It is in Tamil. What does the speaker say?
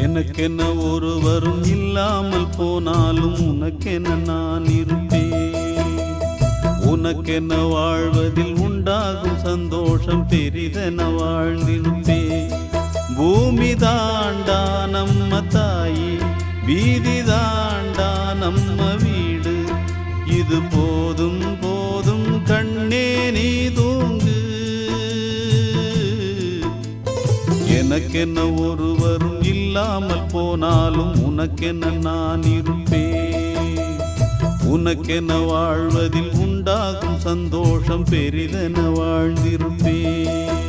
எனக்கென்ன ஒருவரும் இல்லாமல் போனாலும் உனக்கென்ன நான் இருப்பேன். உனக்கென்ன வாழ்வதில் உண்டாகும் சந்தோஷம் பெரிதென வாழ்ந்திருப்பேன். பூமி தாண்டா நம்ம தாயி, வீதி தாண்டா நம்ம வீடு. இது போதும் போதும் கண்ணே நீ தூங்கு. எனக்கென்ன ஒருவரும் இல்லாமல் போனாலும் உனக்கென்ன நான் இருப்பேன். உனக்கென்ன வாழ்வதில் உண்டாகும் சந்தோஷம் பெரிதென வாழ்ந்திருப்பேன்.